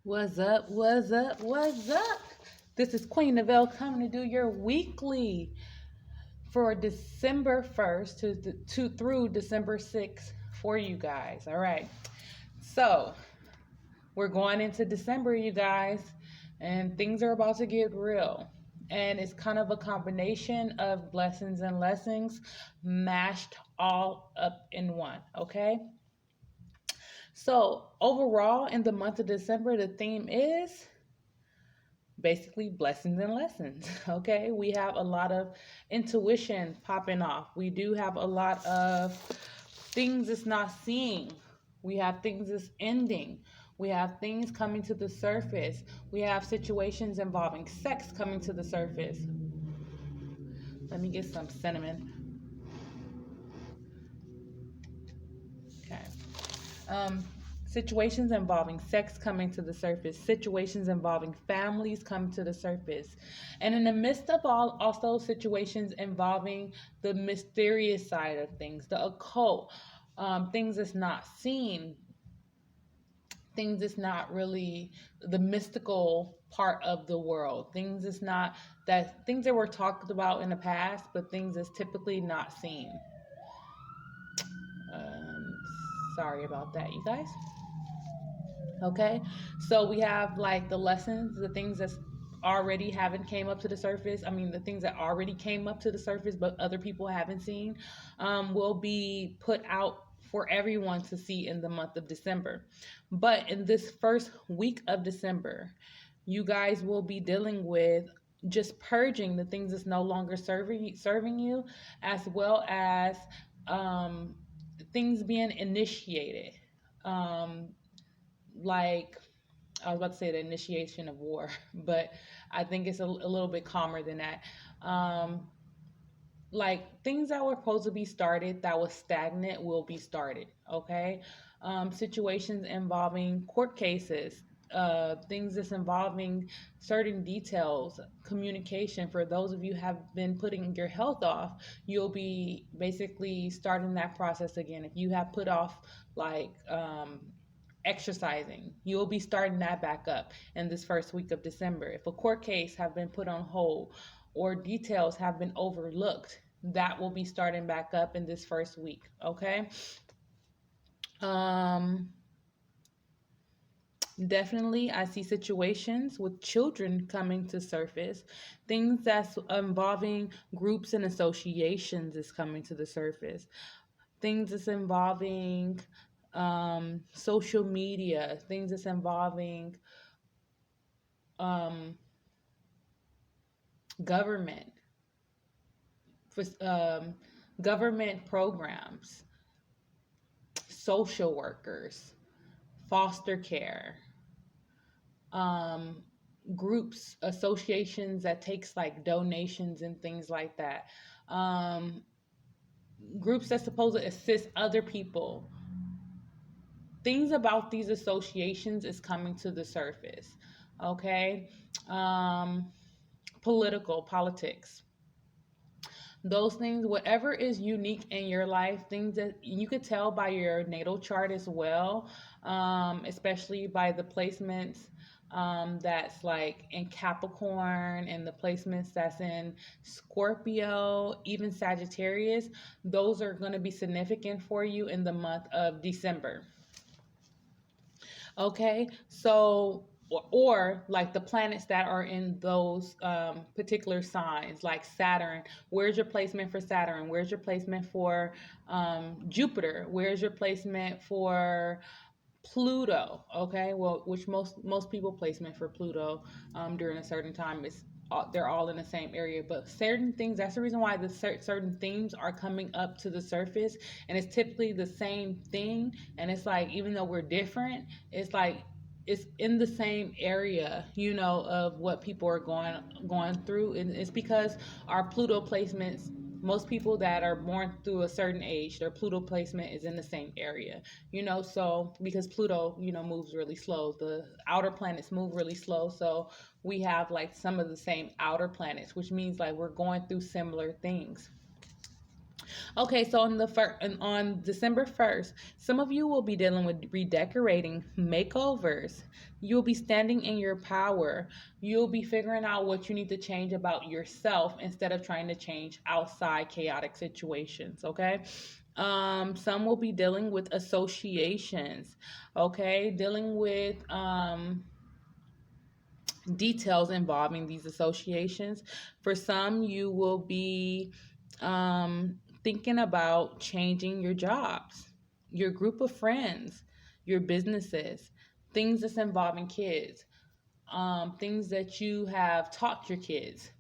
What's up? What's up? What's up? This is Queen Novelle coming to do your weekly for December 1st to through December 6th for you guys. All right. So, we're going into December, you guys, and things are about to get real. And it's kind of a combination of blessings and lessons mashed all up in one, okay? So, overall, in the month of December, the theme is basically blessings and lessons. Okay, we have a lot of intuition popping off. We do have a lot of things that's not seeing. We have things that's ending. We have things coming to the surface. We have situations involving sex coming to the surface. Let me get some cinnamon. Okay. Um, Situations involving sex coming to the surface, situations involving families come to the surface. And in the midst of all, also situations involving the mysterious side of things, the occult, things that's not seen, things that's not really the mystical part of the world, things that's not that things that were talked about in the past, but things that's typically not seen. Um, Sorry about that, you guys. Okay, so we have like the lessons, the things that's already haven't came up to the surface. I mean, the things that already came up to the surface but other people haven't seen, will be put out for everyone to see in the month of December. But in this first week of December, you guys will be dealing with just purging the things that's no longer serving you, as well as um, things being initiated. Um, like I was about to say the initiation of war, but I think it's a little bit calmer than that. Um, like things that were supposed to be started that was stagnant will be started. Okay, situations involving court cases, things that's involving certain details, communication. For those of you who have been putting your health off, you'll be basically starting that process again. If you have put off like exercising, you'll be starting that back up in this first week of December. If a court case have been put on hold or details have been overlooked, that will be starting back up in this first week. Okay. um Definitely, I see situations with children coming to surface. Things that's involving groups and associations is coming to the surface. Things that's involving social media. Things that's involving um, government, for, government programs, social workers, foster care, um, groups, associations that takes like donations and things like that. Um, Groups that's supposed to assist other people. Things about these associations is coming to the surface. Okay. Um, Politics, those things, whatever is unique in your life, things that you could tell by your natal chart as well, especially by the placements that's like in Capricorn and the placements that's in Scorpio, even Sagittarius. Those are going to be significant for you in the month of December. Okay, so or like the planets that are in those particular signs, like Saturn. Where's your placement for Saturn? Where's your placement for Jupiter? Where's your placement for Pluto? Okay, well, which most people placement for Pluto during a certain time is they're all in the same area, but certain things, that's the reason why the certain themes are coming up to the surface, and it's typically the same thing. And it's like, even though we're different, it's like it's in the same area, of what people are going through. And it's because our Pluto placements, most people that are born through a certain age, their Pluto placement is in the same area. So because Pluto, moves really slow, the outer planets move really slow, so we have like some of the same outer planets, which means like we're going through similar things. Okay, so on December 1st, some of you will be dealing with redecorating, makeovers. You'll be standing in your power. You'll be figuring out what you need to change about yourself instead of trying to change outside chaotic situations, okay? Some will be dealing with associations, okay? Dealing with details involving these associations. For some, you will be thinking about changing your jobs, your group of friends, your businesses, things that's involving kids, things that you have taught your kids,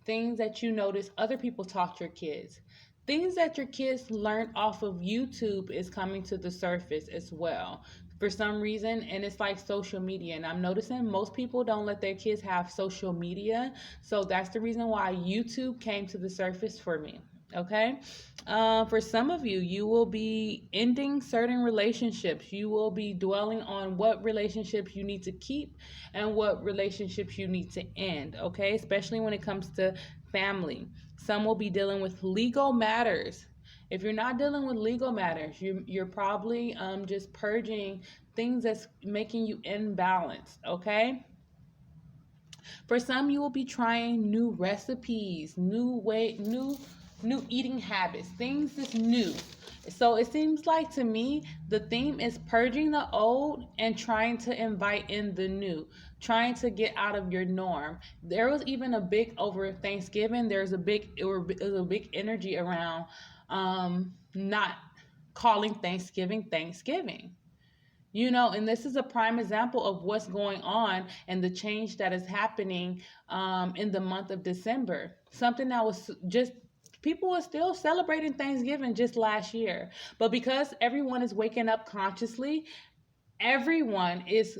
things that you notice other people taught your kids, things that your kids learned off of YouTube is coming to the surface as well for some reason. And it's like social media, and I'm noticing most people don't let their kids have social media, so that's the reason why YouTube came to the surface for me. Okay. For some of you, you will be ending certain relationships. You will be dwelling on what relationships you need to keep and what relationships you need to end. Okay. Especially when it comes to family. Some will be dealing with legal matters. If you're not dealing with legal matters, you're probably just purging things that's making you imbalanced. Okay. For some, you will be trying new recipes, new eating habits, things that's new. So it seems like to me the theme is purging the old and trying to invite in the new, trying to get out of your norm. There was even a big over Thanksgiving. It was a big energy around not calling Thanksgiving Thanksgiving. And this is a prime example of what's going on and the change that is happening in the month of December. Something that was just people were still celebrating Thanksgiving just last year. But because everyone is waking up consciously, everyone is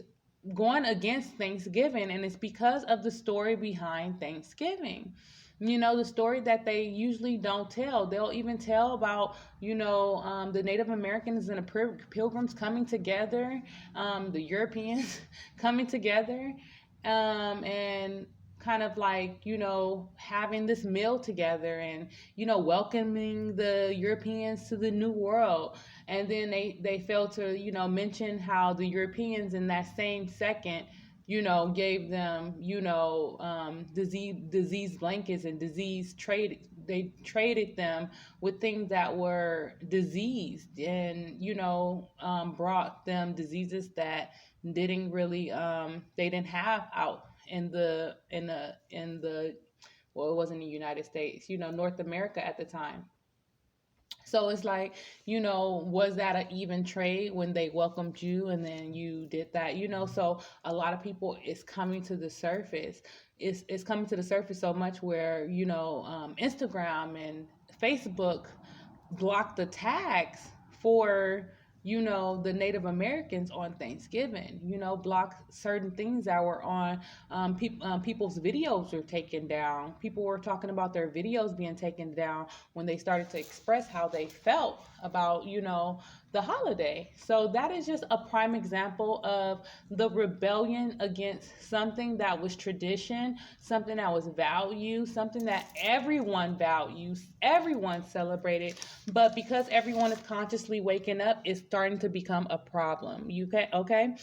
going against Thanksgiving, and it's because of the story behind Thanksgiving. The story that they usually don't tell. They'll even tell about, the Native Americans and the Pilgrims coming together, the Europeans coming together, and kind of like, having this meal together and, welcoming the Europeans to the New World. And then they failed to mention how the Europeans in that same second gave them disease blankets and disease trade. They traded them with things that were diseased, and brought them diseases that didn't really they didn't have out in the well, it wasn't the United States, North America at the time. So it's like, was that an even trade when they welcomed you and then you did that? So a lot of people is coming to the surface. It's coming to the surface so much where, Instagram and Facebook block the tags for the Native Americans on Thanksgiving. Block certain things that were on people's videos were taken down. People were talking about their videos being taken down when they started to express how they felt about the holiday. So that is just a prime example of the rebellion against something that was tradition, something that was value, something that everyone values, everyone celebrated. But because everyone is consciously waking up, it's starting to become a problem. Okay?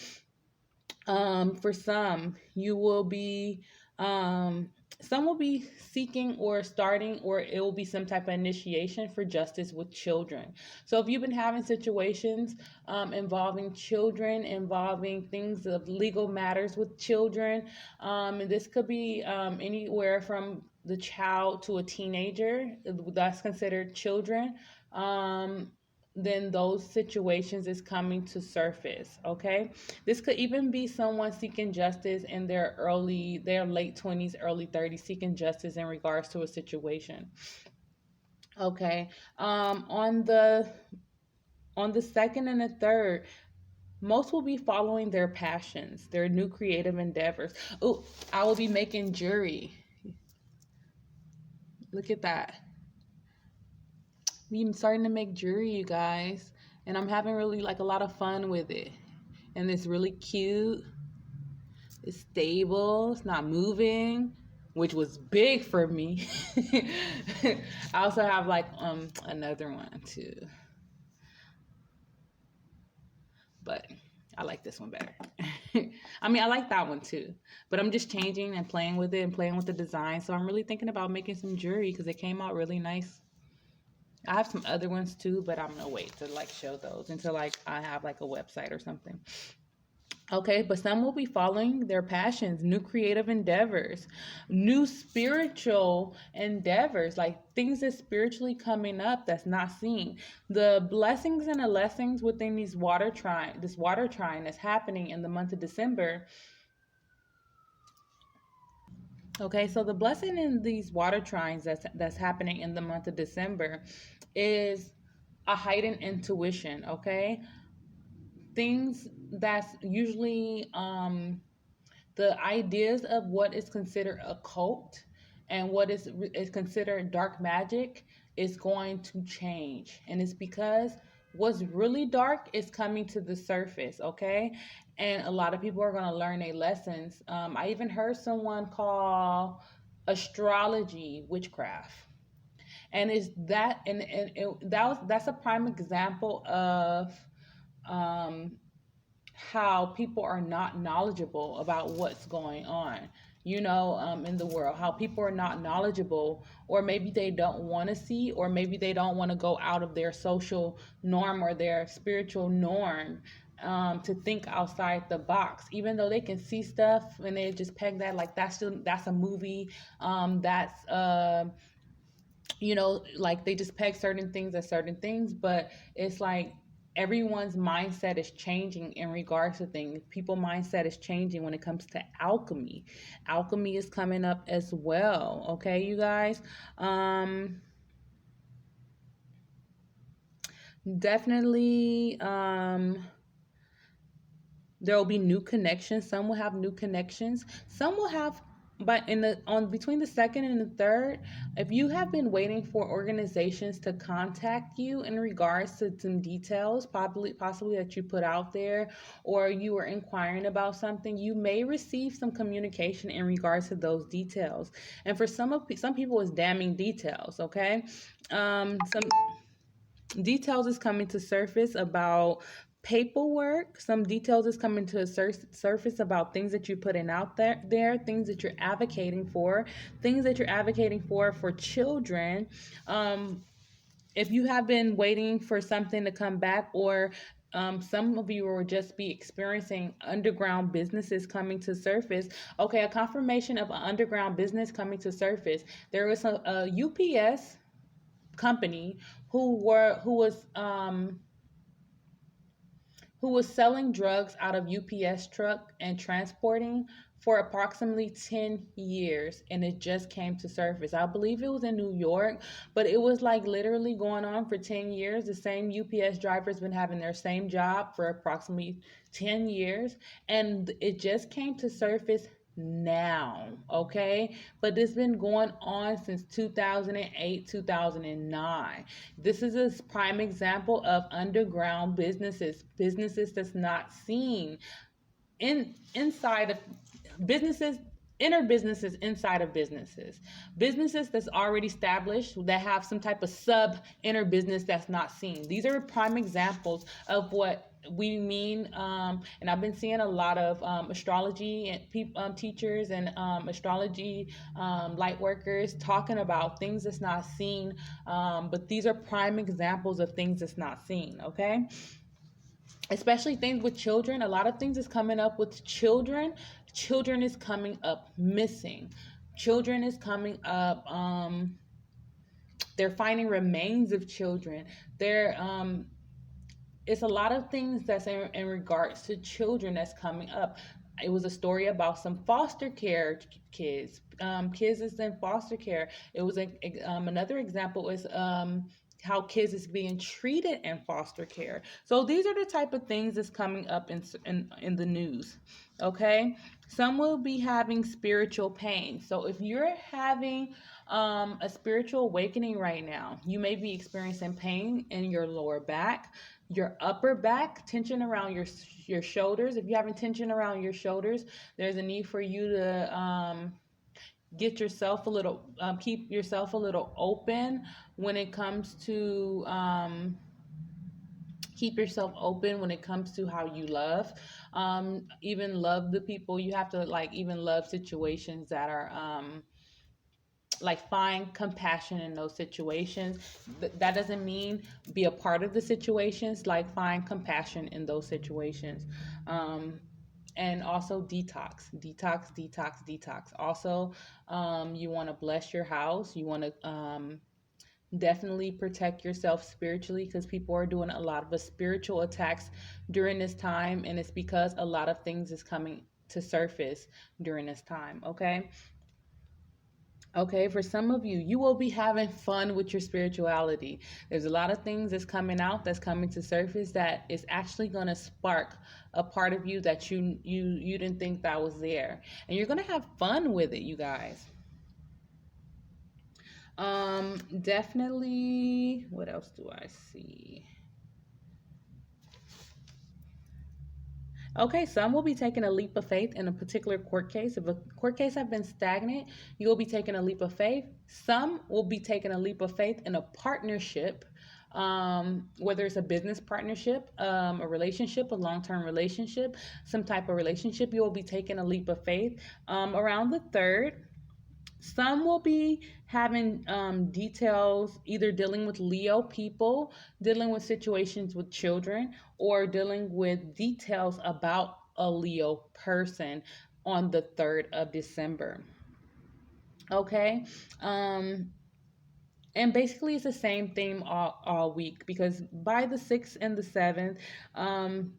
For some, you will be some will be seeking or starting, or it will be some type of initiation for justice with children. So if you've been having situations involving children, involving things of legal matters with children, and this could be anywhere from the child to a teenager, that's considered children. Then those situations is coming to surface. Okay, this could even be someone seeking justice in their late 20s, early 30s, seeking justice in regards to a situation. Okay, on the second and the third, most will be following their passions, their new creative endeavors. Oh, I will be making jewelry. Look at that. I'm starting to make jewelry, you guys, and I'm having really like a lot of fun with it. And it's really cute. It's stable. It's not moving. which was big for me. I also have like another one too, but I like this one better. I mean, I like that one too, but I'm just changing and playing with it and playing with the design. So I'm really thinking about making some jewelry because it came out really nice. I have some other ones too, but I'm gonna wait to like show those until like I have like a website or something. Okay, but some will be following their passions, new creative endeavors, new spiritual endeavors, like things that's spiritually coming up that's not seen. The blessings and the lessons within this water trine that's happening in the month of December. Okay, so the blessing in these water trines that's happening in the month of December is a heightened intuition, okay? Things that's usually the ideas of what is considered occult and what is considered dark magic is going to change, and it's because what's really dark is coming to the surface, okay? And a lot of people are going to learn their lessons. I even heard someone call astrology witchcraft, and it's that and that's a prime example of um how people are not knowledgeable about what's going on, in the world, how people are not knowledgeable, or maybe they don't want to see, or maybe they don't want to go out of their social norm or their spiritual norm, to think outside the box, even though they can see stuff and they just peg that like that's a movie, that's like they just peg certain things as certain things, but it's like everyone's mindset is changing in regards to things. People mindset is changing when it comes to alchemy. Alchemy is coming up as well. Okay, you guys. Definitely there will be new connections. Some will have new connections. Some will have, but in the on between the second and the third, if you have been waiting for organizations to contact you in regards to some details, possibly that you put out there, or you are inquiring about something, you may receive some communication in regards to those details. And for some people, it's damning details. Okay, some details is coming to surface about paperwork. Some details is coming to a surface about things that you're putting out there, things that you're advocating for, for children. If you have been waiting for something to come back, or some of you will just be experiencing underground businesses coming to surface. Okay, a confirmation of an underground business coming to surface. There was a UPS company who was selling drugs out of UPS truck and transporting for approximately 10 years, and it just came to surface. I believe it was in New York, but it was like literally going on for 10 years. The same UPS driver's been having their same job for approximately 10 years, and it just came to surface now, okay? But this been going on since 2008, 2009. This is a prime example of underground businesses that's not seen inside of businesses, inner businesses inside of businesses that's already established that have some type of sub inner business that's not seen. These are prime examples of what we mean, and I've been seeing a lot of astrology and teachers and astrology light workers talking about things that's not seen, but these are prime examples of things that's not seen. Okay, especially things with children. A lot of things is coming up with children. Children is coming up missing. Children is coming up, they're finding remains of children. It's a lot of things that's in regards to children that's coming up. It was a story about some foster care kids. Kids is in foster care. It was another example is how kids is being treated in foster care. So these are the type of things that's coming up in the news. Okay, some will be having spiritual pain. So if you're having a spiritual awakening right now, you may be experiencing pain in your lower back, your upper back, tension around your shoulders. If you're having tension around your shoulders, there's a need for you to get yourself a little, keep yourself a little open when it comes to, keep yourself open when it comes to how you love. Even love the people. You have to like even love situations that are, like find compassion in those situations. That doesn't mean be a part of the situations, like find compassion in those situations. um, and also detox. Also, you want to bless your house. You want to, definitely protect yourself spiritually, because people are doing a lot of the spiritual attacks during this time, and it's because a lot of things is coming to surface during this time. Okay. Okay, for some of you, you will be having fun with your spirituality. There's a lot of things that's coming out, that's coming to surface, that is actually going to spark a part of you that you didn't think that was there, and you're going to have fun with it, you guys. Definitely. What else do I see? Okay, some will be taking a leap of faith in a particular court case. If a court case has been stagnant, you will be taking a leap of faith. Some will be taking a leap of faith in a partnership, whether it's a business partnership, a relationship, a long term relationship, some type of relationship. You will be taking a leap of faith around the third. Some will be having details, either dealing with Leo people, dealing with situations with children, or dealing with details about a Leo person on the 3rd of December. Okay. Um, and basically, it's the same theme all week, because by the 6th and the 7th, um,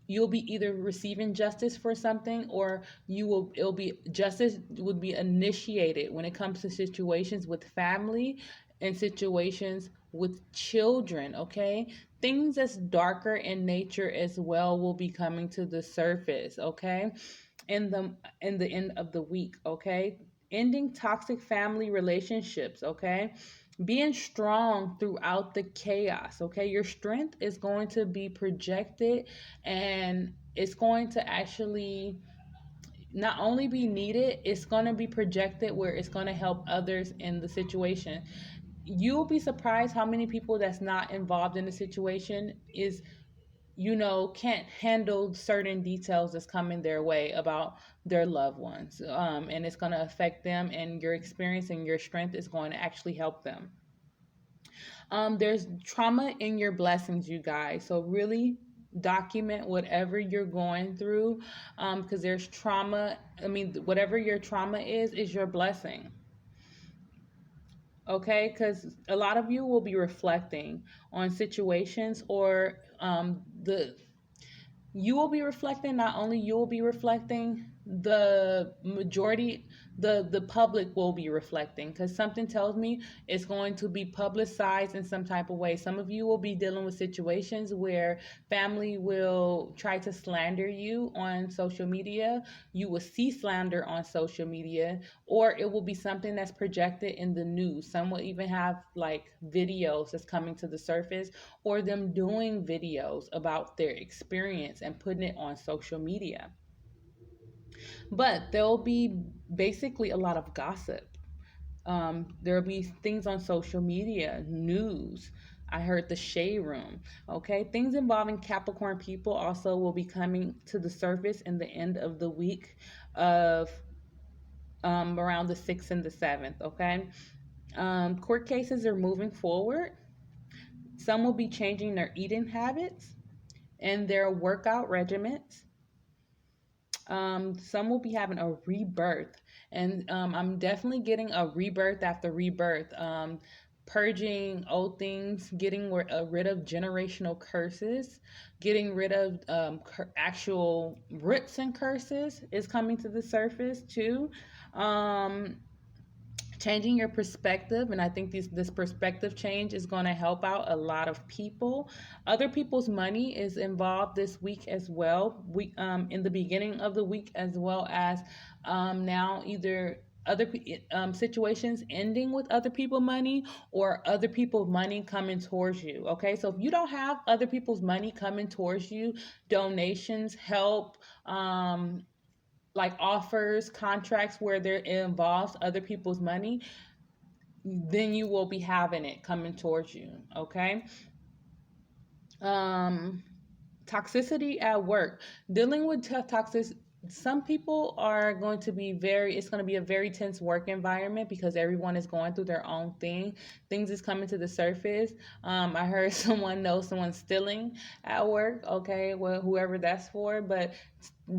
you'll be either receiving justice for something, or it'll be justice would be initiated when it comes to situations with family and situations with children. Okay, things that's darker in nature as well will be coming to the surface. Okay, in the end of the week. Okay, ending toxic family relationships. Okay, being strong throughout the chaos. Okay, your strength is going to be projected, and it's going to actually not only be needed, it's going to be projected where it's going to help others in the situation. You'll be surprised how many people that's not involved in the situation is, can't handle certain details that's coming their way about their loved ones, and it's going to affect them, and your experience and your strength is going to actually help them. There's trauma in your blessings, you guys. So really document whatever you're going through, because there's trauma. I mean, whatever your trauma is your blessing. Okay, because a lot of you will be reflecting on situations, or the you will be reflecting. Not only you will be reflecting, the majority, the public will be reflecting, because something tells me it's going to be publicized in some type of way. Some of you will be dealing with situations where family will try to slander you on social media. You will see slander on social media, or it will be something that's projected in the news. Some will even have like videos that's coming to the surface, or them doing videos about their experience and putting it on social media. But there'll be basically a lot of gossip. There'll be things on social media, news. I heard the shade room. Okay, things involving Capricorn people also will be coming to the surface in the end of the week of, around the 6th and the 7th. Okay, court cases are moving forward. Some will be changing their eating habits and their workout regimens. Some will be having a rebirth, and I'm definitely getting a rebirth after rebirth. Purging old things, getting rid of generational curses, getting rid of actual roots and curses is coming to the surface too. Um, Changing your perspective, and I think this perspective change is going to help out a lot of people. Other people's money is involved this week as well. We In the beginning of the week, as well as now, either situations ending with other people money, or other people's money coming towards you. Okay, so if you don't have other people's money coming towards you, donations, help, like offers, contracts where there involves other people's money, then you will be having it coming towards you. Okay. um Toxicity at work, dealing with toxic, some people are going to be very, it's going to be a very tense work environment because everyone is going through their own thing. Things is coming to the surface. I heard someone know someone stealing at work. Okay, well, whoever that's for, but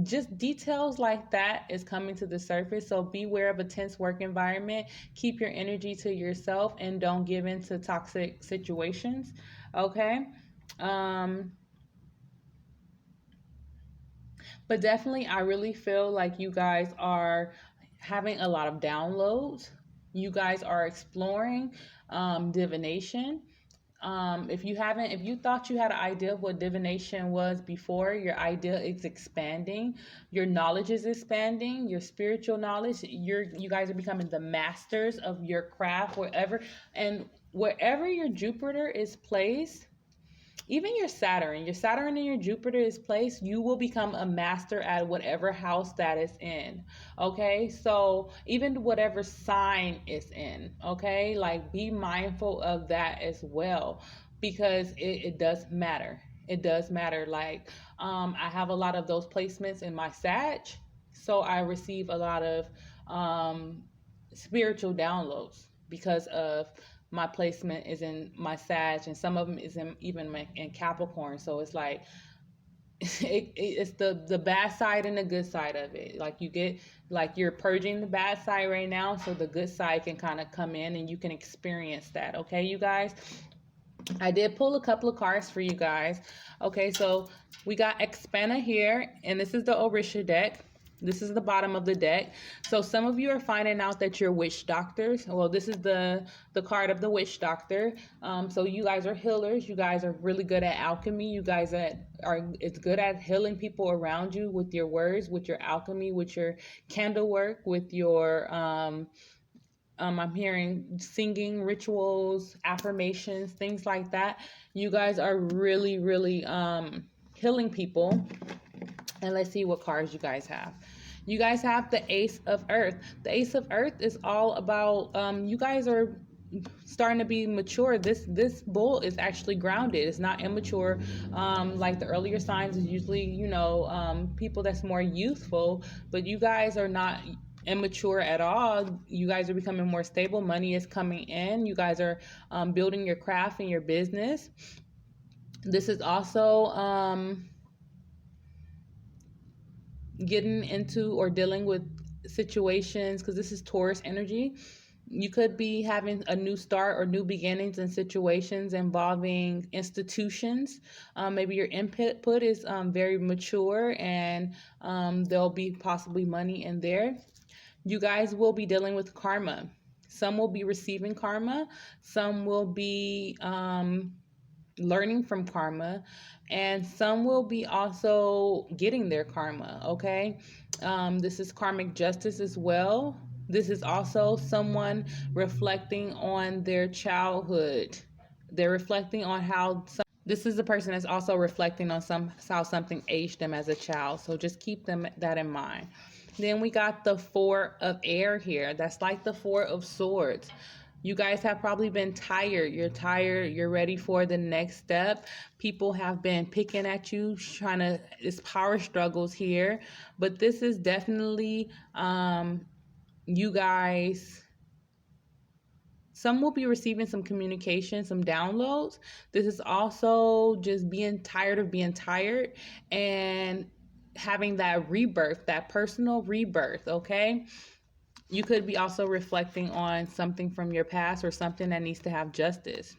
just details like that is coming to the surface. So beware of a tense work environment. Keep your energy to yourself and don't give in to toxic situations. Okay. um But definitely, I really feel like you guys are having a lot of downloads. You guys are exploring divination. If you thought you had an idea of what divination was before, your idea is expanding. Your knowledge is expanding. Your spiritual knowledge. You guys are becoming the masters of your craft, wherever your Jupiter is placed, even your Saturn and your Jupiter is placed, you will become a master at whatever house that is in. Okay, so even whatever sign is in, okay, like be mindful of that as well, because it does matter. It does matter. Like, I have a lot of those placements in my Sag, so I receive a lot of spiritual downloads because of my placement is in my Sag, and some of them is in Capricorn. So it's like it's the bad side and the good side of it. Like you get, like you're purging the bad side right now, so the good side can kind of come in and you can experience that. Okay, you guys. I did pull a couple of cards for you guys. Okay, so we got Expana here, and this is the Orisha deck. This is the bottom of the deck. So some of you are finding out that you're witch doctors. Well, this is the card of the witch doctor. So you guys are healers. You guys are really good at alchemy. You guys it's good at healing people around you with your words, with your alchemy, with your candle work, with your I'm hearing singing rituals, affirmations, things like that. You guys are really, really healing people. And let's see what cards you guys have. You guys have the Ace of Earth. The Ace of Earth is all about you guys are starting to be mature. This bull is actually grounded. It's not immature. Like the earlier signs is usually, people that's more youthful, but you guys are not immature at all. You guys are becoming more stable. Money is coming in. You guys are building your craft and your business. This is also getting into or dealing with situations, because this is Taurus energy. You could be having a new start or new beginnings in situations involving institutions. Maybe your input is very mature, and there'll be possibly money in there. You guys will be dealing with karma. Some will be receiving karma. Some will be learning from karma, and some will be also getting their karma. Okay, this is karmic justice as well. This is also someone reflecting on their childhood. They're reflecting on how this is a person that's also reflecting on how something aged them as a child. So just keep that in mind. Then we got the Four of Air here. That's like the Four of Swords. You guys have probably been tired. You're tired. You're ready for the next step. People have been picking at you, it's power struggles here. But this is definitely you guys. Some will be receiving some communication, some downloads. This is also just being tired of being tired and having that rebirth, that personal rebirth, okay? You could be also reflecting on something from your past or something that needs to have justice.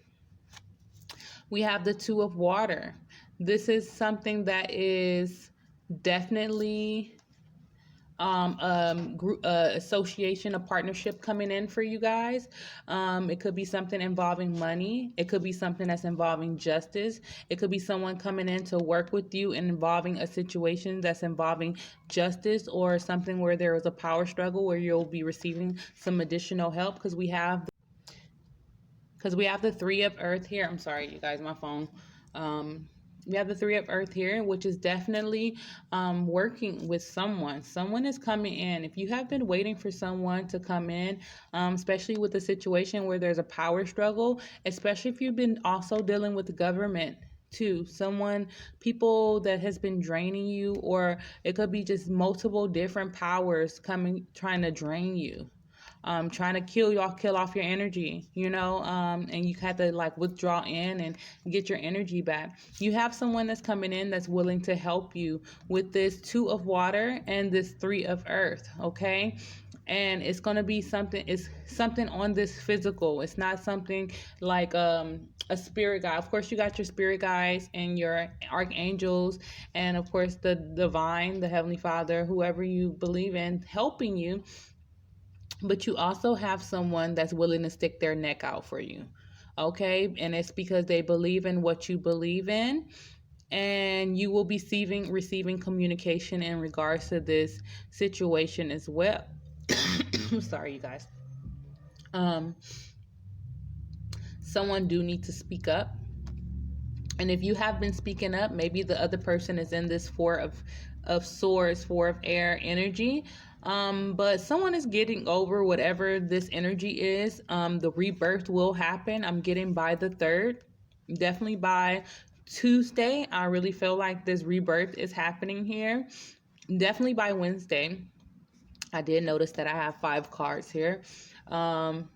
We have the Two of Water. This is something that is definitely association, a partnership coming in for you guys. It could be something involving money. It could be something that's involving justice. It could be someone coming in to work with you and involving a situation that's involving justice, or something where there was a power struggle where you'll be receiving some additional help, because we have the Three of Earth here. I'm sorry, you guys, my phone We have the Three of Earth here, which is definitely working with someone. Someone is coming in. If you have been waiting for someone to come in, especially with a situation where there's a power struggle, especially if you've been also dealing with the government too, someone, people that has been draining you, or it could be just multiple different powers coming, trying to drain you, trying to kill off your energy, and you had to like withdraw in and get your energy back. You have someone that's coming in that's willing to help you with this Two of Water and this Three of Earth, okay? And it's going to be something, it's something on this physical. It's not something like a spirit guide. Of course, you got your spirit guides and your archangels, and of course the divine, the Heavenly Father, whoever you believe in, helping you. But you also have someone that's willing to stick their neck out for you, okay? And it's because they believe in what you believe in, and you will be receiving communication in regards to this situation as well. I'm sorry, you guys. um Someone do need to speak up. And if you have been speaking up, maybe the other person is in this Four of Swords, Four of Air energy. But someone is getting over whatever this energy is. The rebirth will happen. I'm getting by the 3rd, definitely by Tuesday. I really feel like this rebirth is happening here. Definitely by Wednesday. I did notice that I have 5 cards here. But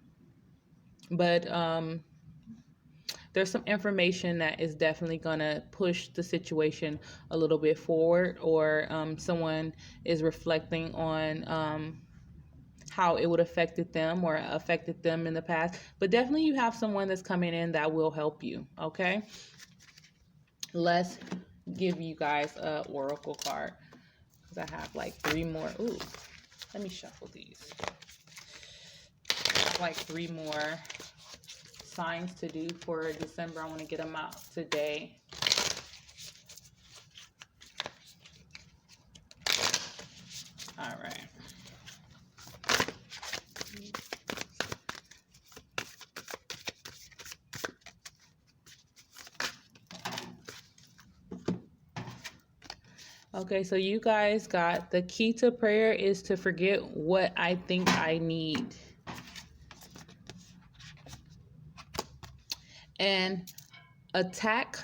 there's some information that is definitely going to push the situation a little bit forward, or someone is reflecting on how it would affected them or affected them in the past. But definitely you have someone that's coming in that will help you, okay? Let's give you guys a oracle card, because I have like 3 more. Ooh, let me shuffle these. I have like 3 more signs to do for December. I want to get them out today. All right. Okay, so you guys got the key to prayer is to forget what I think I need. And attack,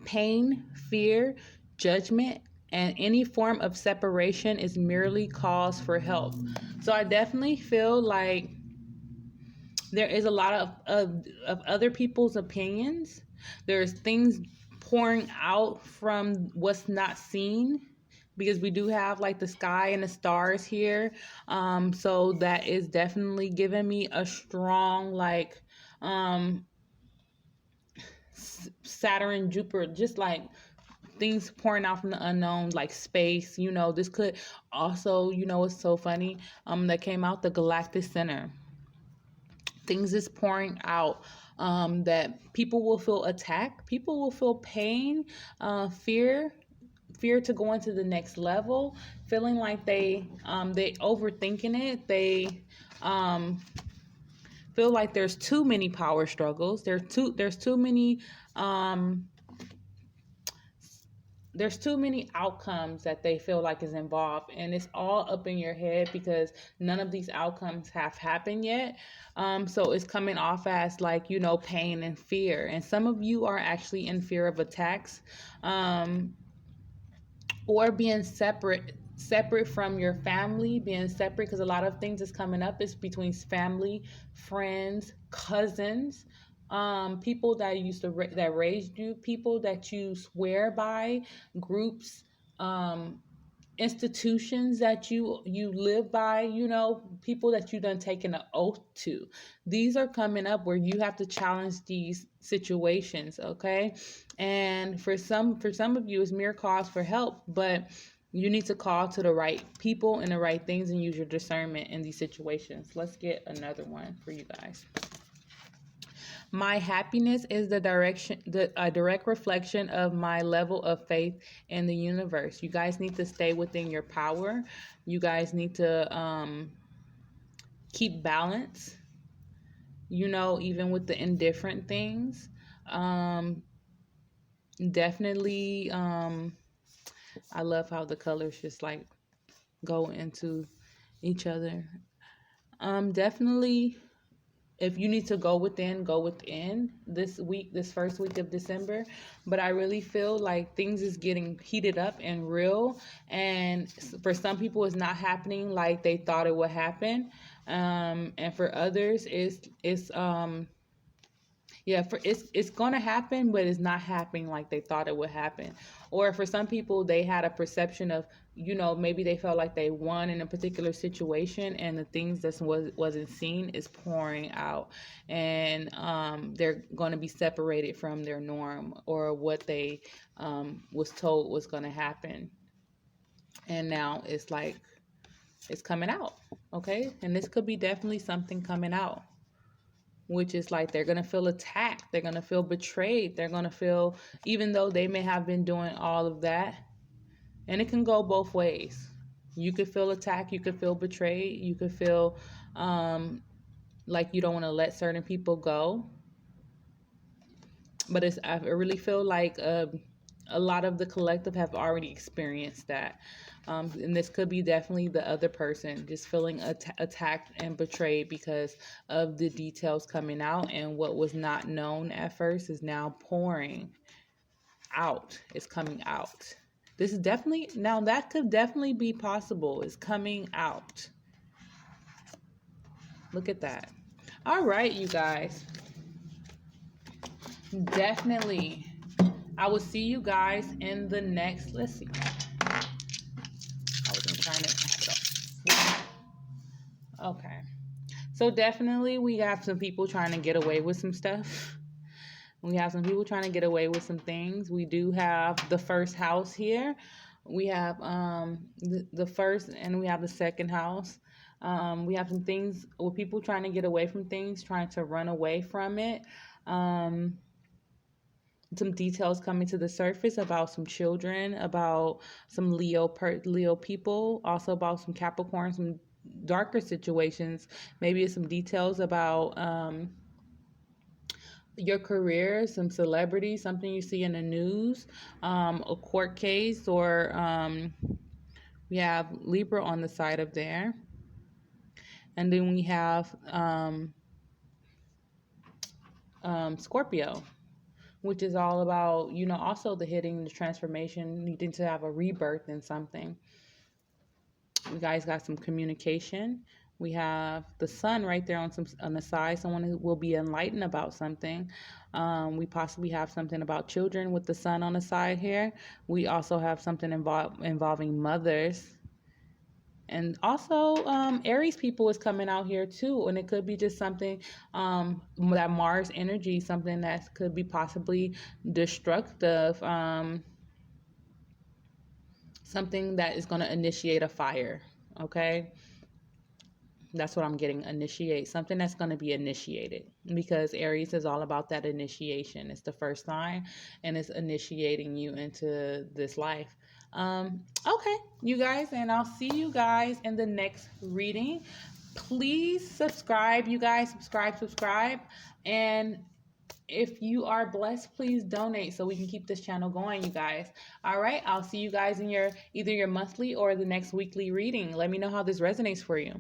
pain, fear, judgment, and any form of separation is merely cause for help. So I definitely feel like there is a lot of other people's opinions. There's things pouring out from what's not seen, because we do have like the sky and the stars here. So that is definitely giving me a strong like Saturn, Jupiter, just like things pouring out from the unknown, like space. This could also, it's so funny. That came out the galactic center. Things is pouring out, that people will feel attacked, people will feel pain, fear to go into the next level, feeling like they overthinking it. They feel like there's too many power struggles. There's too many outcomes that they feel like is involved, and it's all up in your head because none of these outcomes have happened yet. So it's coming off as like, pain and fear, and some of you are actually in fear of attacks, or being separate from your family, being separate, because a lot of things is coming up is between family, friends, cousins, people that that raised you, people that you swear by, groups, institutions that you live by, people that you done taken an oath to. These are coming up where you have to challenge these situations, okay? And for some of you, it's mere cause for help, but you need to call to the right people and the right things and use your discernment in these situations. Let's get another one for you guys. My happiness is a direct reflection of my level of faith in the universe. You guys need to stay within your power. You guys need to keep balance, even with the indifferent things. Definitely, I love how the colors just like go into each other. Definitely, if you need to go within this week, this first week of December. But I really feel like things is getting heated up and real. And for some people, it's not happening like they thought it would happen. And for others, it's yeah, for it's gonna happen, but it's not happening like they thought it would happen. Or for some people, they had a perception of, maybe they felt like they won in a particular situation, and the things that wasn't seen is pouring out, and they're going to be separated from their norm or what they was told was going to happen, and now it's like it's coming out. Okay, and this could be definitely something coming out, which is like they're going to feel attacked, they're going to feel betrayed, they're going to feel, even though they may have been doing all of that, and it can go both ways. You could feel attacked, you could feel betrayed, you could feel like you don't want to let certain people go. But I really feel like a lot of the collective have already experienced that. And this could be definitely the other person just feeling attacked and betrayed because of the details coming out, and what was not known at first is now pouring out. It's coming out. This is definitely, now that could definitely be possible. It's coming out. Look at that. All right, you guys. Definitely. I will see you guys in the next, let's see. I wasn't trying to have it up. Okay. So definitely we have some people trying to get away with some stuff. We have some people trying to get away with some things. We do have the first house here. We have the first, and we have the second house. We have some things with people trying to get away from things, trying to run away from it. Some details coming to the surface about some children, about some Leo people, also about some Capricorn, some darker situations. Maybe it's some details about your career, some celebrity, something you see in the news, a court case, or we have Libra on the side of there. And then we have Scorpio, which is all about, also the hitting, the transformation, needing to have a rebirth in something. You guys got some communication. We have the sun right there on the side. Someone who will be enlightened about something. We possibly have something about children with the sun on the side here. We also have something involving mothers. And also, Aries people is coming out here too, and it could be just something that Mars energy, something that could be possibly destructive, something that is going to initiate a fire. Okay, that's what I'm getting. Initiate something that's going to be initiated, because Aries is all about that initiation. It's the first sign, and it's initiating you into this life. Okay, you guys, and I'll see you guys in the next reading. Please subscribe, you guys. Subscribe. And if you are blessed, please donate so we can keep this channel going, you guys. All right, I'll see you guys in either your monthly or the next weekly reading. Let me know how this resonates for you.